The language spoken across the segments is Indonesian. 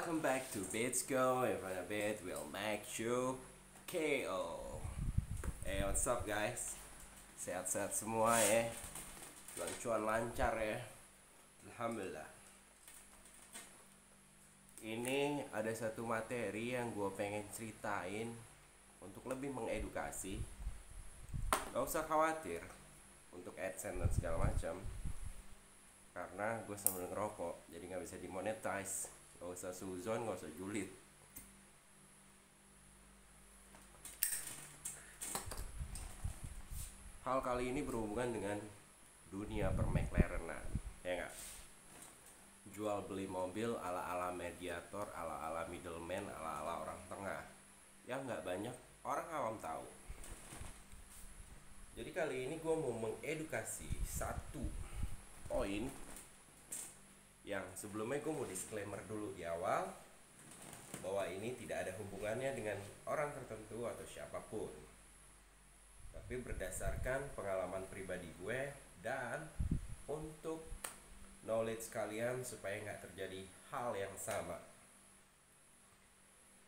Welcome back to Beats Go. If a bit will make you KO. What's up guys? Sehat-sehat semua ya. Cuan-cuan lancar ya. Alhamdulillah. Ini ada satu materi yang gue pengen ceritain untuk lebih mengedukasi. Gak usah khawatir untuk AdSense dan segala macam, karena gue sambil ngerokok jadi nggak bisa dimonetize. Gak usah suzon, gak usah julid. Hal kali ini berhubungan dengan dunia per-McLarenan, ya nggak? Jual beli mobil ala-ala mediator, ala-ala middleman, ala-ala orang tengah yang nggak banyak orang awam tahu. Jadi kali ini gue mau mengedukasi satu poin yang sebelumnya gue mau disclaimer dulu di awal bahwa ini tidak ada hubungannya dengan orang tertentu atau siapapun, tapi berdasarkan pengalaman pribadi gue dan untuk knowledge kalian supaya nggak terjadi hal yang sama.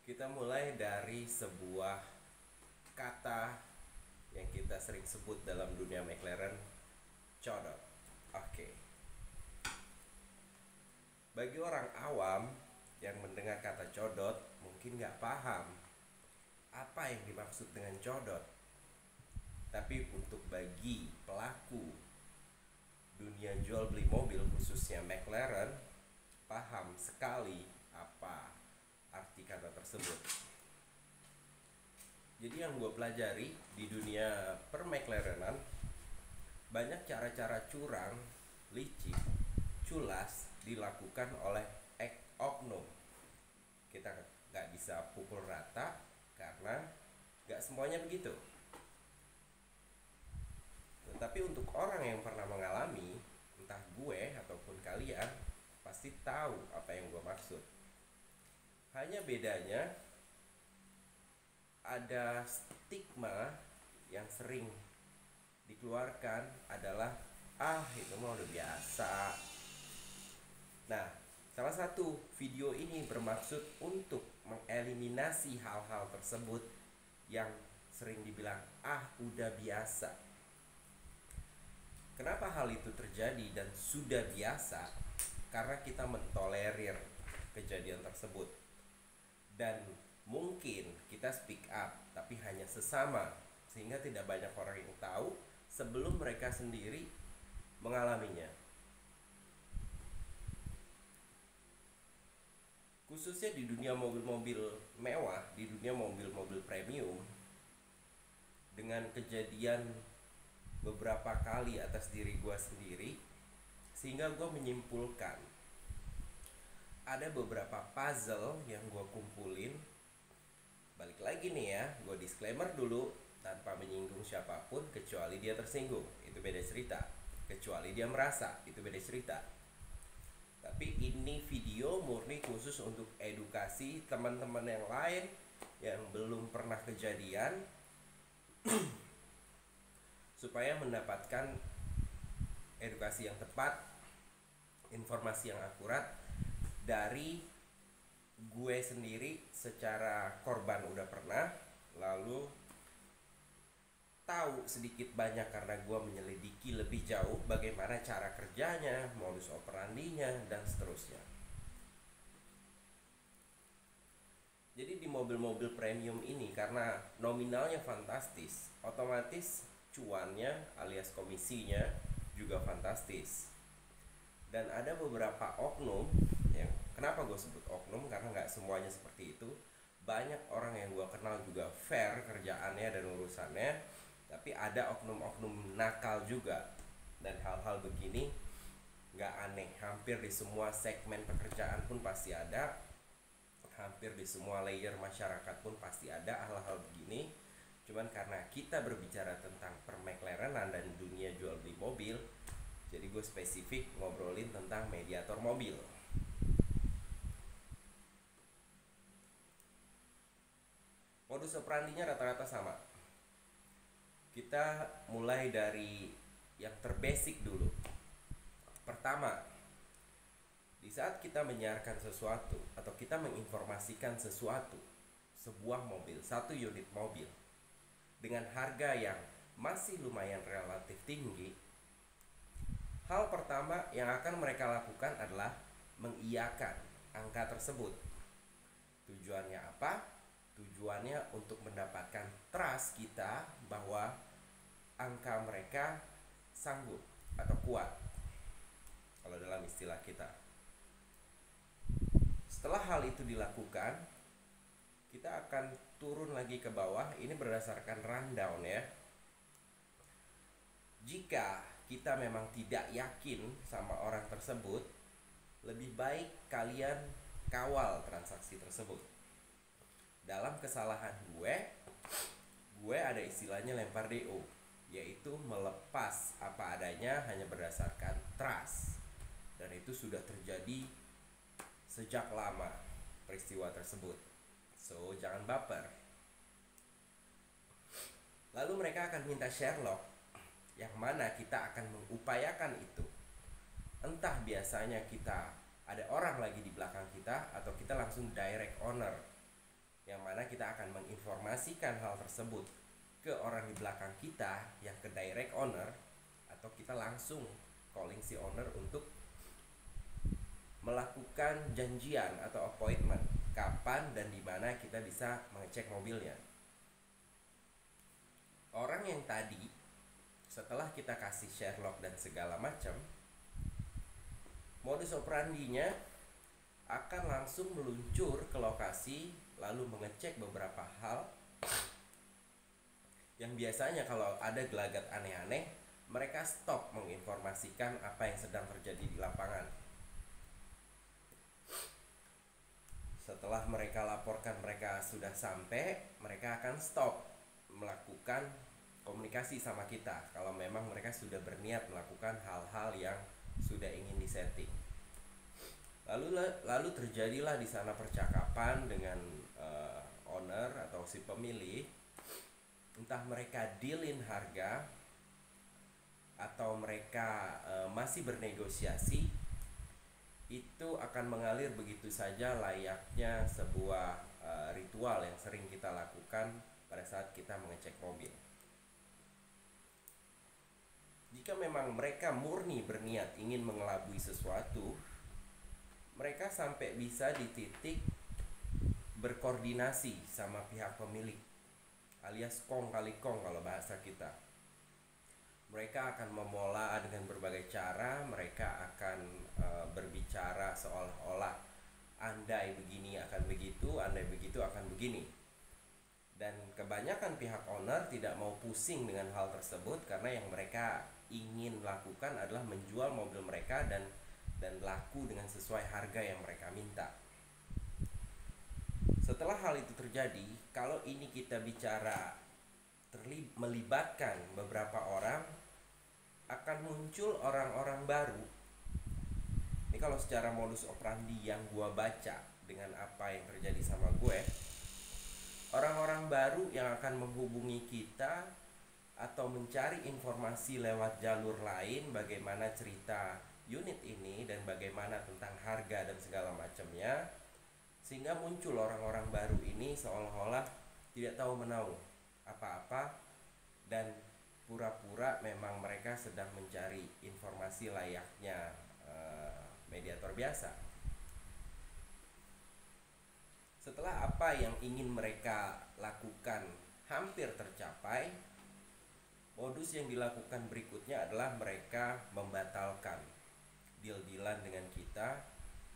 Kita mulai dari sebuah kata yang kita sering sebut dalam dunia McLaren, codot. Oke. Bagi orang awam yang mendengar kata codot mungkin nggak paham apa yang dimaksud dengan codot. Tapi untuk bagi pelaku dunia jual beli mobil khususnya McLaren, paham sekali apa arti kata tersebut. Jadi yang gue pelajari di dunia per McLarenan, banyak cara-cara curang, licik, culas dilakukan oleh oknum. Kita nggak bisa pukul rata karena nggak semuanya begitu. Tetapi untuk orang yang pernah mengalami, entah gue ataupun kalian, pasti tahu apa yang gue maksud. Hanya bedanya ada stigma yang sering dikeluarkan adalah itu mah udah biasa. Nah, salah satu video ini bermaksud untuk mengeliminasi hal-hal tersebut yang sering dibilang udah biasa. Kenapa hal itu terjadi dan sudah biasa? Karena kita mentolerir kejadian tersebut. Dan mungkin kita speak up, tapi hanya sesama, sehingga tidak banyak orang yang tahu sebelum mereka sendiri mengalaminya. Khususnya di dunia mobil-mobil mewah, di dunia mobil-mobil premium, dengan kejadian beberapa kali atas diri gue sendiri, sehingga gue menyimpulkan ada beberapa puzzle yang gue kumpulin. Balik lagi nih ya, gue disclaimer dulu, tanpa menyinggung siapapun kecuali dia tersinggung, itu beda cerita. Kecuali dia merasa, itu beda cerita. Tapi ini video murni khusus untuk edukasi teman-teman yang lain yang belum pernah kejadian supaya mendapatkan edukasi yang tepat, informasi yang akurat dari gue sendiri secara korban udah pernah, lalu tahu sedikit banyak karena gue menyelidiki lebih jauh bagaimana cara kerjanya, modus operandinya, dan seterusnya. Jadi di mobil-mobil premium ini, karena nominalnya fantastis, otomatis cuannya alias komisinya juga fantastis. Dan ada beberapa oknum yang, kenapa gue sebut oknum, karena nggak semuanya seperti itu. Banyak orang yang gue kenal juga fair kerjaannya dan urusannya, tapi ada oknum-oknum nakal juga. Dan hal-hal begini nggak aneh, hampir di semua segmen pekerjaan pun pasti ada, hampir di semua layer masyarakat pun pasti ada hal-hal begini. Cuman karena kita berbicara tentang per-McLarenan dan dunia jual beli mobil, jadi gue spesifik ngobrolin tentang mediator mobil. Modus operandinya rata-rata sama. Kita mulai dari yang terbasic dulu. Pertama, Di saat kita menyiarkan sesuatu atau kita menginformasikan sesuatu, sebuah mobil, satu unit mobil dengan harga yang masih lumayan relatif tinggi, hal pertama yang akan mereka lakukan adalah mengiyakan angka tersebut. Tujuannya apa? Tujuannya untuk mendapatkan trust kita bahwa angka mereka sanggup atau kuat, kalau dalam istilah kita. Setelah hal itu dilakukan, kita akan turun lagi ke bawah. Ini berdasarkan rundown ya. Jika kita memang tidak yakin sama orang tersebut, lebih baik kalian kawal transaksi tersebut. Dalam kesalahan gue ada istilahnya lempar DO, yaitu melepas apa adanya hanya berdasarkan trust. Dan itu sudah terjadi sejak lama peristiwa tersebut. So, jangan baper. Lalu mereka akan minta Sherlock, yang mana kita akan mengupayakan itu. Entah biasanya kita ada orang lagi di belakang kita, atau kita langsung direct owner, yang mana kita akan menginformasikan hal tersebut ke orang di belakang kita yang ke direct owner, atau kita langsung calling si owner untuk melakukan janjian atau appointment kapan dan di mana kita bisa mengecek mobilnya. Orang yang tadi setelah kita kasih Sherlock dan segala macam, modus operandinya akan langsung meluncur ke lokasi lalu mengecek beberapa hal yang biasanya kalau ada gelagat aneh-aneh, mereka stop menginformasikan apa yang sedang terjadi di lapangan. Setelah mereka laporkan mereka sudah sampai, mereka akan stop melakukan komunikasi sama kita kalau memang mereka sudah berniat melakukan hal-hal yang sudah ingin disetting. Lalu terjadilah di sana percakapan dengan owner atau si pemilik. Entah mereka dealin harga atau mereka masih bernegosiasi, itu akan mengalir begitu saja layaknya sebuah ritual yang sering kita lakukan pada saat kita mengecek mobil. Jika memang mereka murni berniat ingin mengelabui sesuatu, mereka sampai bisa di titik berkoordinasi sama pihak pemilik, alias kong kali kong kalau bahasa kita. Mereka akan memola dengan berbagai cara. Mereka akan berbicara seolah-olah andai begini akan begitu, andai begitu akan begini. Dan kebanyakan pihak owner tidak mau pusing dengan hal tersebut, karena yang mereka ingin lakukan adalah menjual mobil mereka dan laku dengan sesuai harga yang mereka minta. Setelah hal itu terjadi, kalau ini kita bicara melibatkan beberapa orang, akan muncul orang-orang baru. Ini kalau secara modus operandi yang gue baca dengan apa yang terjadi sama gue, orang-orang baru yang akan menghubungi kita atau mencari informasi lewat jalur lain bagaimana cerita unit ini dan bagaimana tentang harga dan segala macamnya, sehingga muncul orang-orang baru ini seolah-olah tidak tahu menahu apa-apa dan pura-pura memang mereka sedang mencari informasi layaknya mediator biasa. Setelah apa yang ingin mereka lakukan hampir tercapai, modus yang dilakukan berikutnya adalah mereka membatalkan deal-dealan dengan kita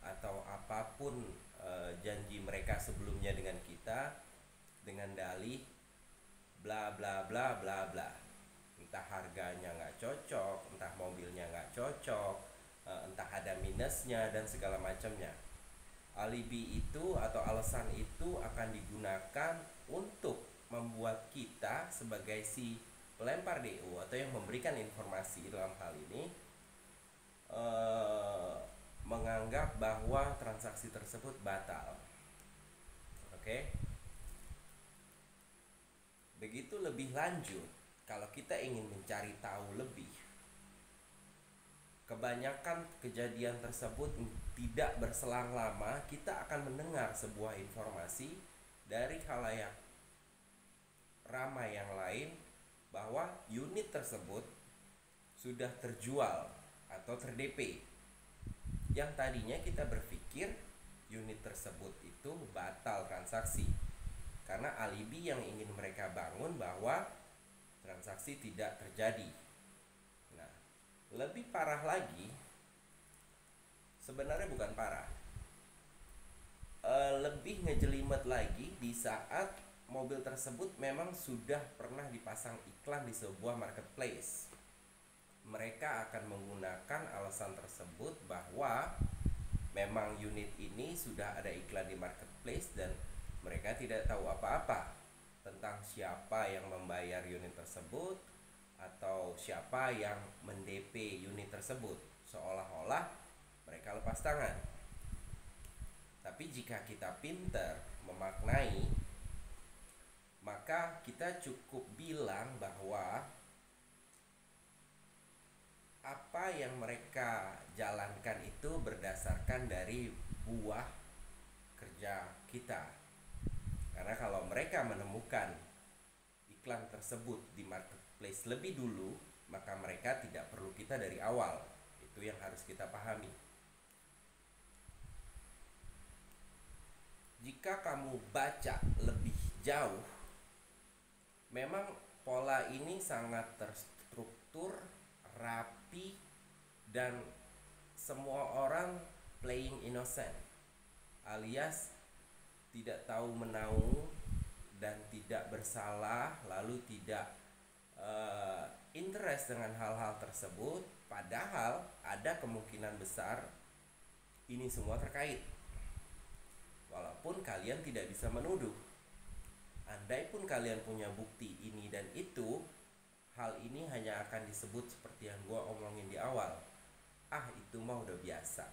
atau apapun janji mereka sebelumnya dengan kita, dengan dalih bla bla bla bla bla. Entah harganya nggak cocok, entah mobilnya nggak cocok, entah ada minusnya dan segala macamnya. Alibi itu atau alasan itu akan digunakan untuk membuat kita sebagai si pelempar DO atau yang memberikan informasi dalam hal ini menganggap bahwa transaksi tersebut batal. Oke? Begitu lebih lanjut, kalau kita ingin mencari tahu lebih, kebanyakan kejadian tersebut tidak berselang lama, kita akan mendengar sebuah informasi dari khalayak ramai yang lain bahwa unit tersebut sudah terjual atau ter-DP. Yang tadinya kita berpikir unit tersebut itu batal transaksi karena alibi yang ingin mereka bangun bahwa transaksi tidak terjadi. Nah, lebih parah lagi, sebenarnya bukan parah, lebih ngejelimet lagi di saat mobil tersebut memang sudah pernah dipasang iklan di sebuah marketplace. Mereka akan menggunakan alasan tersebut bahwa memang unit ini sudah ada iklan di marketplace dan mereka tidak tahu apa-apa tentang siapa yang membayar unit tersebut atau siapa yang men-DP unit tersebut, seolah-olah mereka lepas tangan. Tapi jika kita pintar memaknai, maka kita cukup bilang bahwa apa yang mereka jalankan itu berdasarkan dari buah kerja kita. Karena kalau mereka menemukan iklan tersebut di marketplace lebih dulu, maka mereka tidak perlu kita dari awal. Itu yang harus kita pahami. Jika kamu baca lebih jauh, memang pola ini sangat terstruktur, rapi, dan semua orang playing innocent, alias tidak tahu menahu dan tidak bersalah, lalu tidak interest dengan hal-hal tersebut, padahal ada kemungkinan besar ini semua terkait. Walaupun kalian tidak bisa menuduh, andai pun kalian punya bukti ini dan itu, hal ini hanya akan disebut seperti yang gue omongin di awal. Itu mah udah biasa.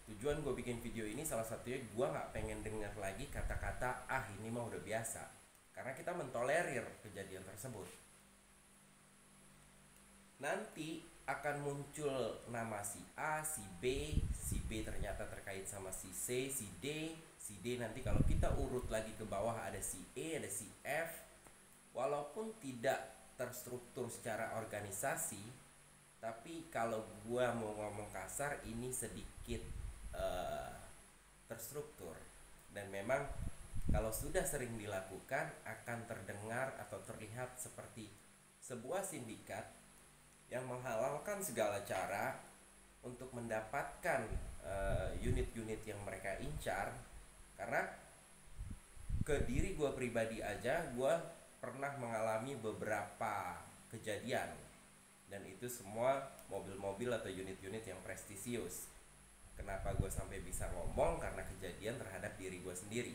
Tujuan gue bikin video ini salah satunya gue gak pengen dengar lagi kata-kata ini mah udah biasa, karena kita mentolerir kejadian tersebut. Nanti akan muncul nama si A, si B ternyata terkait sama si C, si D nanti kalau kita urut lagi ke bawah ada si E, ada si F. Walaupun tidak terstruktur secara organisasi, tapi kalau gua mau ngomong kasar, ini sedikit terstruktur. Dan memang kalau sudah sering dilakukan akan terdengar atau terlihat seperti sebuah sindikat yang menghalalkan segala cara untuk mendapatkan unit-unit yang mereka incar. Karena ke diri gue pribadi aja, gue pernah mengalami beberapa kejadian, dan itu semua mobil-mobil atau unit-unit yang prestisius. Kenapa gue sampai bisa ngomong? Karena kejadian terhadap diri gue sendiri.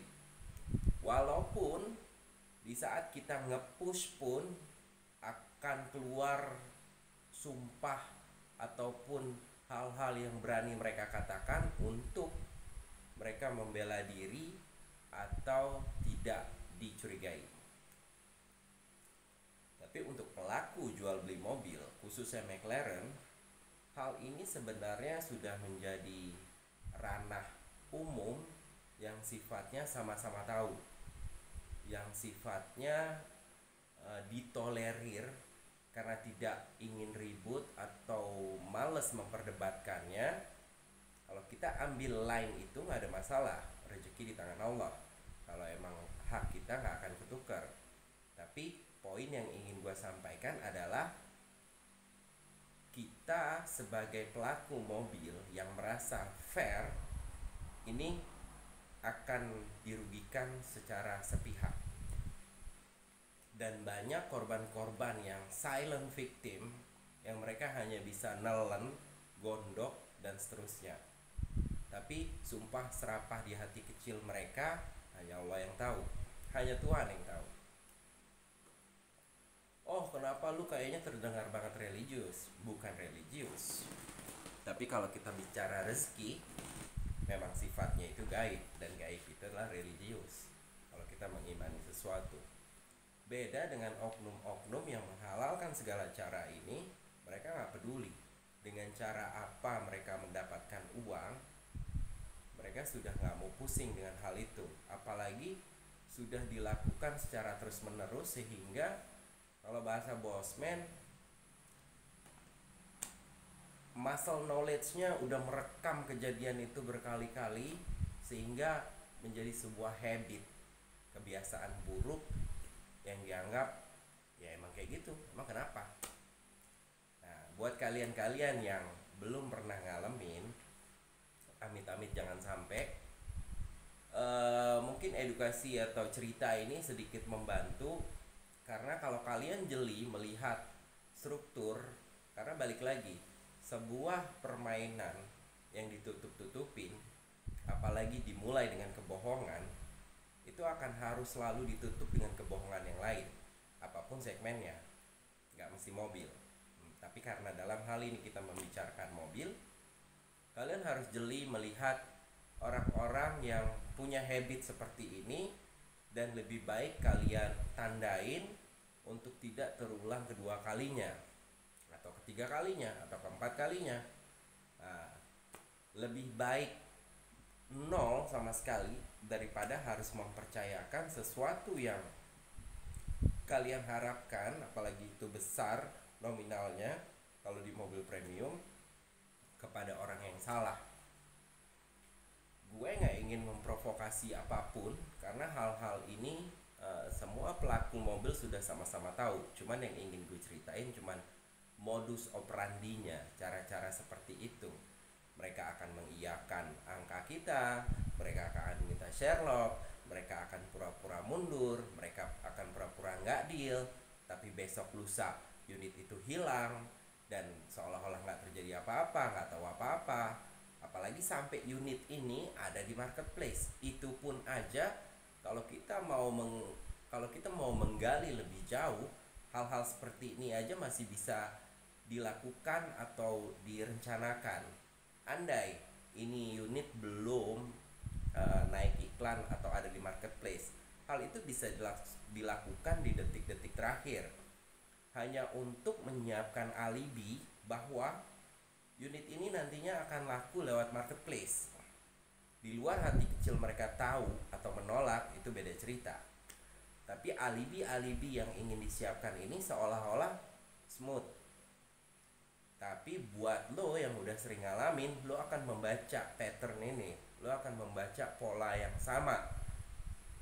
Walaupun di saat kita nge-push pun akan keluar sumpah ataupun hal-hal yang berani mereka katakan untuk mereka membela diri atau tidak dicurigai. Tapi untuk pelaku jual beli mobil, khususnya McLaren, hal ini sebenarnya sudah menjadi ranah umum yang sifatnya sama-sama tahu, yang sifatnya ditolerir karena tidak ingin ribut atau males memperdebatkannya. Kalau kita ambil line itu nggak ada masalah, rezeki di tangan Allah. Kalau emang hak kita nggak akan ketukar. Tapi poin yang ingin gue sampaikan adalah kita sebagai pelaku mobil yang merasa fair ini akan dirugikan secara sepihak. Dan banyak korban-korban yang silent victim, yang mereka hanya bisa nelen, gondok, dan seterusnya. Tapi sumpah serapah di hati kecil mereka hanya Allah yang tahu, hanya Tuhan yang tahu. Oh, kenapa lu kayaknya terdengar banget religius? Bukan religius, tapi kalau kita bicara rezeki, memang sifatnya itu gaib, dan gaib itu adalah religius. Kalau kita mengimani sesuatu, beda dengan oknum-oknum yang menghalalkan segala cara ini Mereka nggak peduli dengan cara apa mereka mendapatkan uang. Mereka sudah nggak mau pusing dengan hal itu, apalagi sudah dilakukan secara terus menerus, sehingga kalau bahasa Bosman, muscle knowledge-nya udah merekam kejadian itu berkali-kali, sehingga menjadi sebuah habit, kebiasaan buruk yang dianggap ya emang kayak gitu, emang kenapa. Nah, buat kalian-kalian yang belum pernah ngalamin, amit-amit jangan sampai, mungkin edukasi atau cerita ini sedikit membantu, karena kalau kalian jeli melihat struktur, karena balik lagi, sebuah permainan yang ditutup-tutupin, apalagi dimulai dengan kebohongan, itu akan harus selalu ditutup dengan kebohongan yang lain, apapun segmennya, nggak mesti mobil. Tapi karena dalam hal ini kita membicarakan mobil, kalian harus jeli melihat orang-orang yang punya habit seperti ini, dan lebih baik kalian tandain untuk tidak terulang kedua kalinya, atau ketiga kalinya, atau keempat kalinya. Nah, lebih baik nol sama sekali daripada harus mempercayakan sesuatu yang kalian harapkan, apalagi itu besar nominalnya kalau di mobil premium, kepada orang yang salah. Gue nggak ingin memprovokasi apapun, karena hal-hal ini semua pelaku mobil sudah sama-sama tahu. Cuman yang ingin gue ceritain cuman modus operandinya, cara-cara seperti itu. Mereka akan mengiyakan angka kita, mereka akan minta Sherlock, mereka akan pura-pura mundur, mereka akan pura-pura nggak deal, tapi besok lusa unit itu hilang, dan seolah-olah nggak terjadi apa-apa, nggak tahu apa-apa. Apalagi sampai unit ini ada di marketplace. Itu pun aja, kalau kita mau menggali lebih jauh, hal-hal seperti ini aja masih bisa dilakukan atau direncanakan. Andai ini unit belum naik iklan atau ada di marketplace, hal itu bisa dilakukan di detik-detik terakhir, hanya untuk menyiapkan alibi bahwa unit ini nantinya akan laku lewat marketplace. Di luar hati kecil mereka tahu atau menolak, itu beda cerita. Tapi alibi-alibi yang ingin disiapkan ini seolah-olah smooth. Tapi buat lo yang udah sering ngalamin, lo akan membaca pattern ini, lo akan membaca pola yang sama.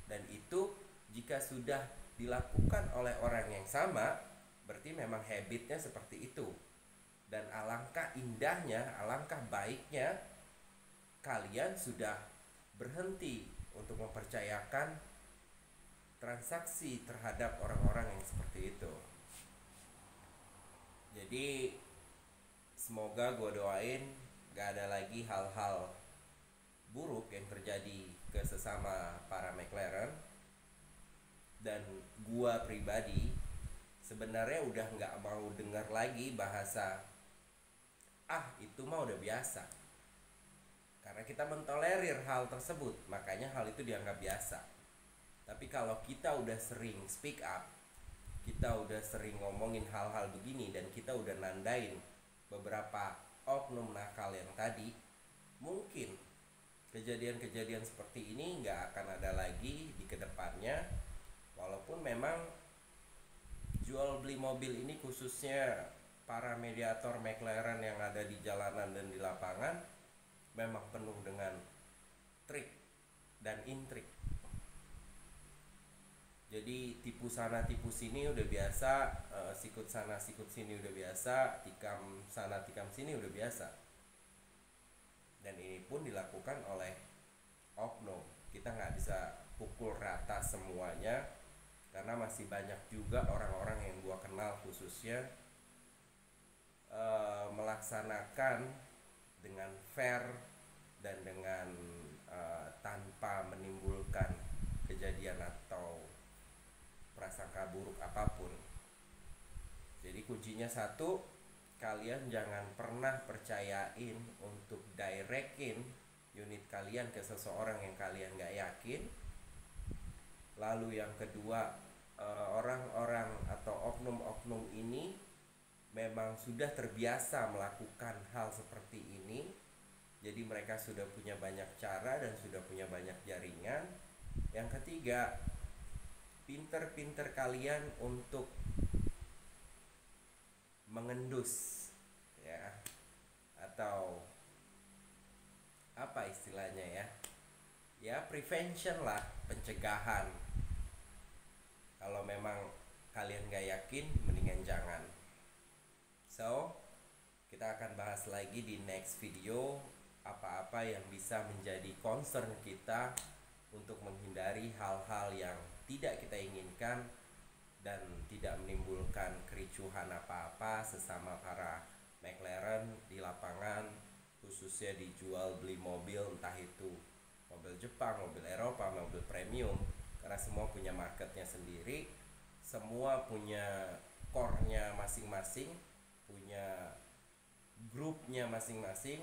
Dan itu jika sudah dilakukan oleh orang yang sama, berarti memang habitnya seperti itu. Dan alangkah indahnya, alangkah baiknya kalian sudah berhenti untuk mempercayakan transaksi terhadap orang-orang yang seperti itu. Jadi semoga gue doain gak ada lagi hal-hal buruk yang terjadi ke sesama para McLaren. Dan gue pribadi sebenarnya udah gak mau dengar lagi bahasa itu mah udah biasa, karena kita mentolerir hal tersebut, makanya hal itu dianggap biasa. Tapi kalau kita udah sering speak up, kita udah sering ngomongin hal-hal begini, dan kita udah nandain beberapa oknum nakal yang tadi, mungkin kejadian-kejadian seperti ini nggak akan ada lagi di kedepannya. Walaupun memang jual beli mobil ini, khususnya para mediator McLaren yang ada di jalanan dan di lapangan, memang penuh dengan trik dan intrik. Jadi tipu sana tipu sini udah biasa, sikut sana sikut sini udah biasa, tikam sana tikam sini udah biasa. Dan ini pun dilakukan oleh oknum. Kita nggak bisa pukul rata semuanya, karena masih banyak juga orang-orang yang gua kenal khususnya melaksanakan dengan fair dan dengan tanpa menimbulkan kejadian atau prasangka buruk apapun. Jadi kuncinya satu, kalian jangan pernah percayain untuk directin unit kalian ke seseorang yang kalian gak yakin. Lalu yang kedua, orang-orang atau oknum-oknum ini memang sudah terbiasa melakukan hal seperti ini, jadi mereka sudah punya banyak cara dan sudah punya banyak jaringan. Yang ketiga, pinter-pinter kalian untuk mengendus, ya, atau apa istilahnya ya, ya prevention lah, pencegahan. Kalau memang kalian gak yakin, mendingan jangan. So, kita akan bahas lagi di next video apa-apa yang bisa menjadi concern kita untuk menghindari hal-hal yang tidak kita inginkan dan tidak menimbulkan kericuhan apa-apa sesama para McLaren di lapangan, khususnya dijual beli mobil, entah itu mobil Jepang, mobil Eropa, mobil premium, karena semua punya marketnya sendiri, semua punya core-nya masing-masing, punya grupnya masing-masing,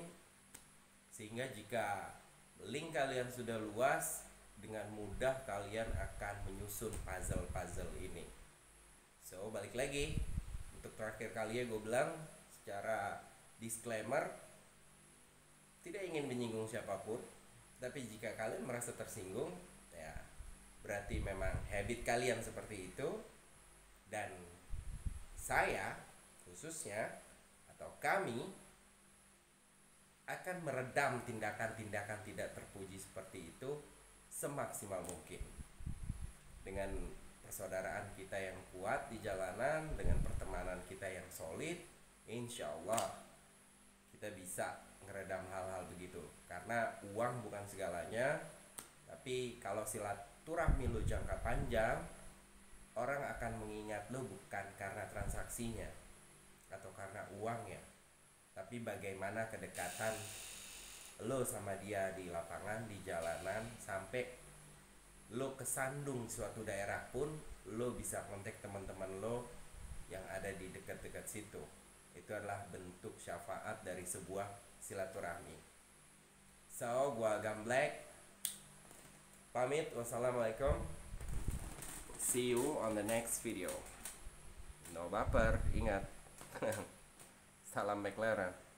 sehingga jika link kalian sudah luas, dengan mudah kalian akan menyusun puzzle-puzzle ini. So, balik lagi, untuk terakhir kali ya gue bilang secara disclaimer, tidak ingin menyinggung siapapun, tapi jika kalian merasa tersinggung, ya berarti memang habit kalian seperti itu. Dan saya khususnya atau kami akan meredam tindakan-tindakan tidak terpuji seperti itu semaksimal mungkin. Dengan persaudaraan kita yang kuat di jalanan, dengan pertemanan kita yang solid, insya Allah kita bisa ngeredam hal-hal begitu. Karena uang bukan segalanya, tapi kalau silaturahmi lu jangka panjang, orang akan mengingat lo bukan karena transaksinya atau karena uangnya, tapi bagaimana kedekatan lo sama dia di lapangan, di jalanan, sampai lo kesandung suatu daerah pun lo bisa kontak teman-teman lo yang ada di dekat-dekat situ. Itu adalah bentuk syafaat dari sebuah silaturahmi. So, gua Gamblek pamit. Wassalamualaikum. See you on the next video. No baper, ingat. Salam McLaren.